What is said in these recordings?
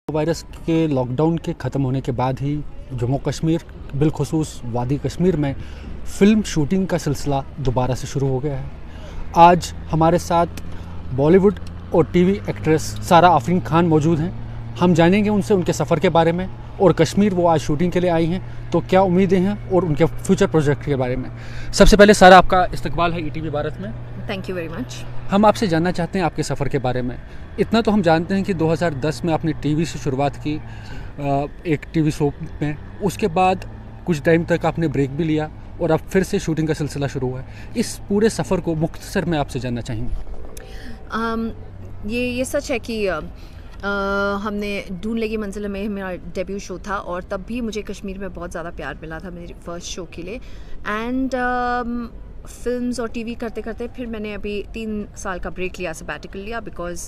Virus के lockdown के ख़त्म होने के बाद ही जम्मू कश्मीर बिलखुसूस वादी कश्मीर में फ़िल्म शूटिंग का सिलसिला दोबारा से शुरू हो गया है। आज हमारे साथ बॉलीवुड और टीवी एक्ट्रेस सारा आफरीन खान मौजूद हैं। हम जानेंगे उनसे उनके सफ़र के बारे में और कश्मीर वो आज शूटिंग के लिए आई हैं तो क्या उम्मीदें हैं और उनके फ्यूचर प्रोजेक्ट के बारे में। सबसे पहले सारा आपका इस्तकबाल है ईटीवी भारत में। Thank you very much. हम आपसे जानना चाहते हैं आपके सफ़र के बारे में। इतना तो हम जानते हैं कि 2010 में आपने टीवी से शुरुआत की एक टीवी शो में, उसके बाद कुछ टाइम तक आपने ब्रेक भी लिया और अब फिर से शूटिंग का सिलसिला शुरू हुआ है। इस पूरे सफ़र को मुख्तसर में आपसे जानना चाहेंगे। ये सच है कि हमने ढूंढ लेगी मंजिल में मेरा डेब्यू शो था और तब भी मुझे कश्मीर में बहुत ज़्यादा प्यार मिला था मेरे फर्स्ट शो के लिए। एंड फिल्म्स और टीवी करते करते फिर मैंने अभी 3 साल का ब्रेक लिया, सबैटिकल लिया, बिकॉज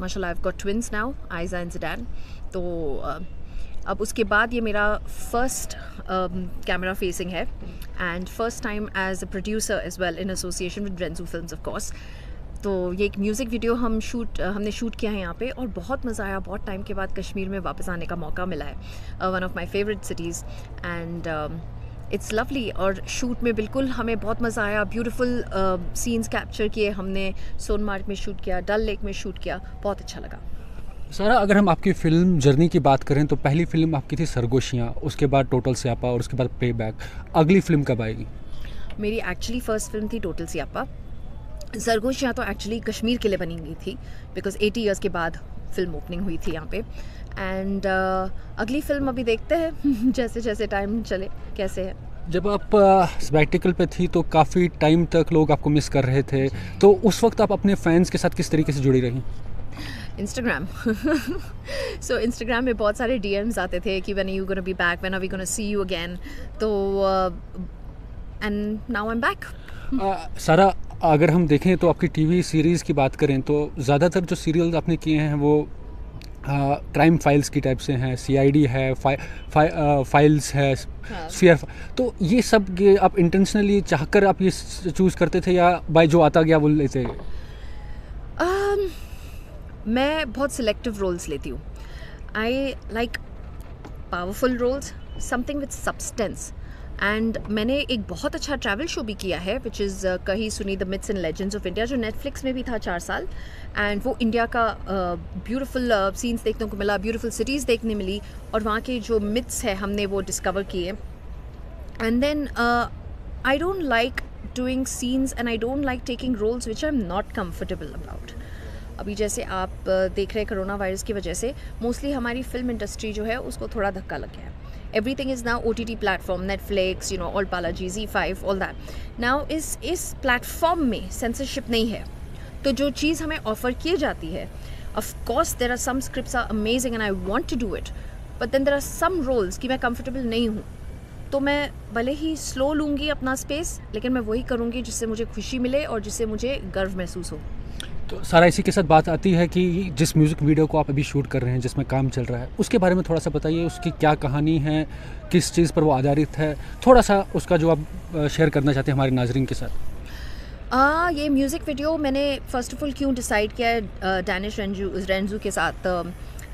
माशाल्लाह I have got twins now, Ayza and Zidane. तो अब उसके बाद ये मेरा फर्स्ट कैमरा फेसिंग है and first time as a producer as well in association with Renju films of course. तो ये एक म्यूज़िक वीडियो हमने शूट किया है यहाँ पे और बहुत मज़ा आया। बहुत टाइम के बाद कश्मीर में वापस आने का मौका मिला है, one of my favourite cities, and it's lovely. और शूट में बिल्कुल हमें बहुत मज़ा आया। ब्यूटीफुल सीन्स कैप्चर किए हमने, सोनमार्ग में शूट किया, डल लेक में शूट किया, बहुत अच्छा लगा। सारा, अगर हम आपकी फ़िल्म जर्नी की बात करें तो पहली फ़िल्म आपकी थी सरगोशियाँ, उसके बाद टोटल स्यापा और उसके बाद पे बैक। अगली फ़िल्म कब आएगी? मेरी एक्चुअली फ़र्स्ट फिल्म थी टोटल स्यापा। सरगोशियाँ तो एक्चुअली कश्मीर के लिए बनी हुई थी बिकॉज 80 ईयर्स के बाद फिल्म ओपनिंग हुई थी यहाँ पे। एंड अगली फिल्म अभी देखते हैं जैसे जैसे टाइम चले कैसे है। जब आप सबैटिकल पे थी तो काफ़ी टाइम तक लोग आपको मिस कर रहे थे, तो उस वक्त आप अपने फैंस के साथ किस तरीके से जुड़ी रही? इंस्टाग्राम। सो इंस्टाग्राम में बहुत सारे DMs आते थे कि when are you gonna be back, when are we gonna see you again. तो and now I am back. Sara, अगर हम देखें तो आपकी टीवी सीरीज़ की बात करें तो ज़्यादातर जो सीरियल्स आपने किए हैं वो क्राइम फाइल्स की टाइप से हैं, CID है, फाइल्स है, स्फीयर। तो ये सब आप इंटेंशनली चाहकर आप ये चूज़ करते थे या बाय जो आता गया वो लेते? मैं बहुत सिलेक्टिव रोल्स लेती हूँ। I like powerful roles, something with substance. And मैंने एक बहुत अच्छा ट्रैवल शो भी किया है विच इज़ कही सुनी the myths and legends of India, जो नेटफ्लिक्स में भी था 4 साल। एंड वो इंडिया का ब्यूटीफुल सीन्स देखने को मिला, ब्यूटीफुल सिटीज़ देखने मिली और वहाँ के जो मिथ्स है हमने वो डिस्कवर किए। And then I don't like doing scenes and I don't like taking roles which I am not comfortable about. अभी जैसे आप देख रहे हैं कोरोना वायरस की वजह से मोस्टली हमारी फिल्म इंडस्ट्री जो है उसको थोड़ा धक्का लग गया है। Everything is now OTT platform, Netflix, you know, all Palaji, Z5, all that. Now इस प्लेटफॉर्म में सेंसरशिप नहीं है, तो जो चीज़ हमें ऑफर की जाती है, of course there are some scripts are amazing and I want to do it, but then there are some roles कि मैं comfortable नहीं हूँ, तो मैं भले ही स्लो लूँगी अपना स्पेस, लेकिन मैं वही करूँगी जिससे मुझे खुशी मिले और जिससे मुझे गर्व महसूस हो। तो सारा, इसी के साथ बात आती है कि जिस म्यूज़िक वीडियो को आप अभी शूट कर रहे हैं, जिसमें काम चल रहा है, उसके बारे में थोड़ा सा बताइए। उसकी क्या कहानी है, किस चीज़ पर वो आधारित है, थोड़ा सा उसका जो आप शेयर करना चाहते हैं हमारे नाजरीन के साथ। ये म्यूज़िक वीडियो मैंने फ़र्स्ट ऑफ ऑल क्यों डिसाइड किया है डैनिश रेंजू के साथ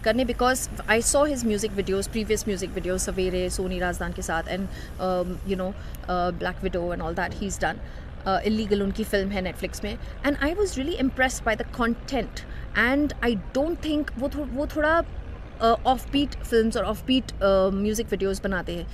करने, because I saw his music videos, previous music videos, सवेरे, सोनी राजदान के साथ, and you know black window and all that he is done. Illegal उनकी फिल्म है नेटफ्लिक्स में, and I was really impressed by the content. And I don't think वो थोड़ा off beat films और off beat music videos बनाते हैं।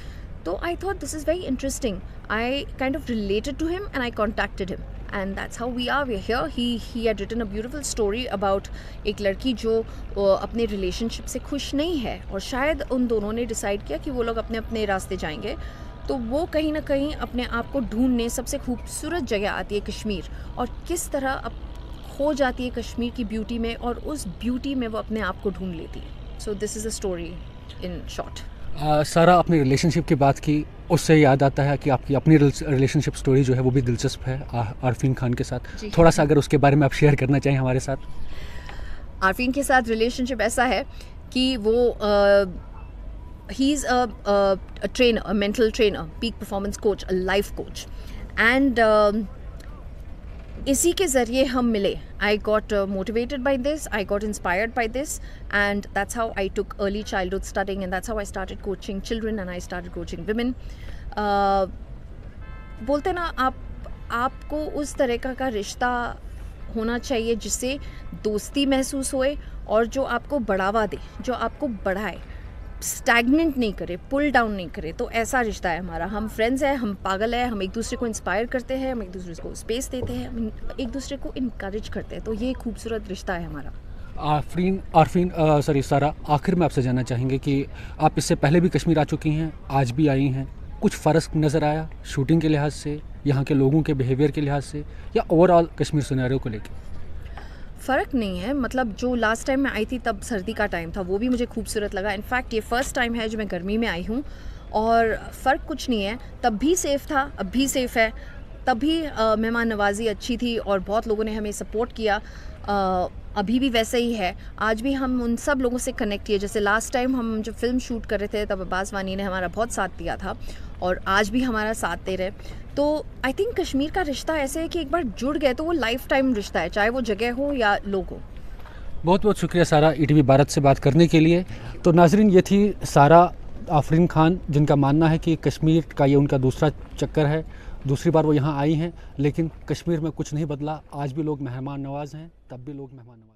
तो I thought this is very interesting. I kind of related to him and I contacted him and that's how we are here. He had written a beautiful story about एक लड़की जो अपने relationship से खुश नहीं है और शायद उन दोनों ने डिसाइड किया कि वो लोग अपने अपने रास्ते जाएंगे, तो वो कहीं ना कहीं अपने आप को ढूंढने सबसे खूबसूरत जगह आती है कश्मीर, और किस तरह अब खो जाती है कश्मीर की ब्यूटी में और उस ब्यूटी में वो अपने आप को ढूंढ लेती है। So this is a story in short. सारा, अपनी रिलेशनशिप की बात की, उससे याद आता है कि आपकी अपनी रिलेशनशिप स्टोरी जो है वो भी दिलचस्प है आफरीन खान के साथ। थोड़ा सा अगर उसके बारे में आप शेयर करना चाहें हमारे साथ। आफरीन के साथ रिलेशनशिप ऐसा है कि वो he's a trainer, a mental trainer, peak performance coach, a life coach, and इसी के ज़रिए हम मिले. I got motivated by this, I got inspired by this, and that's how I took early childhood studying, and that's how I started coaching children and I started coaching women. बोलते ना, आपको उस तरह का रिश्ता होना चाहिए जिससे दोस्ती महसूस होए और जो आपको बढ़ावा दे, जो आपको बढ़ाए, स्टैगनेंट नहीं करे, पुल डाउन नहीं करे. तो ऐसा रिश्ता है हमारा. हम फ्रेंड्स हैं, हम पागल हैं, हम एक दूसरे को इंस्पायर करते हैं, हम एक दूसरे को स्पेस देते हैं, हम एक दूसरे को इनकरेज करते हैं. तो ये खूबसूरत रिश्ता है हमारा. सारा, आखिर में आपसे जानना चाहेंगे कि आप इससे पहले भी कश्मीर आ चुकी हैं, आज भी आई हैं, कुछ फ़र्क नज़र आया शूटिंग के लिहाज से, यहाँ के लोगों के बिहेवियर के लिहाज से, या ओवरऑल कश्मीर सिनेरियो को लेकर? फ़र्क नहीं है. मतलब जो लास्ट टाइम मैं आई थी तब सर्दी का टाइम था, वो भी मुझे खूबसूरत लगा. इनफैक्ट ये फ़र्स्ट टाइम है जो मैं गर्मी में आई हूँ, और फ़र्क कुछ नहीं है. तब भी सेफ़ था, अब भी सेफ़ है. तब भी मेहमान नवाजी अच्छी थी और बहुत लोगों ने हमें सपोर्ट किया. अभी भी वैसे ही है. आज भी हम उन सब लोगों से कनेक्ट किए. जैसे लास्ट टाइम हम जब फिल्म शूट कर रहे थे तब अब्बास वानी ने हमारा बहुत साथ दिया था, और आज भी हमारा साथ दे रहे. तो आई थिंक कश्मीर का रिश्ता ऐसे है कि एक बार जुड़ गए तो वो लाइफ टाइम रिश्ता है, चाहे वो जगह हो या लोग हो. बहुत बहुत शुक्रिया सारा, ETV भारत से बात करने के लिए. तो नाजरीन, ये थी सारा आफरीन खान, जिनका मानना है कि कश्मीर का ये उनका दूसरा चक्कर है. दूसरी बार वो यहाँ आई हैं, लेकिन कश्मीर में कुछ नहीं बदला. आज भी लोग मेहमान नवाज हैं, तब भी लोग मेहमान नवाज.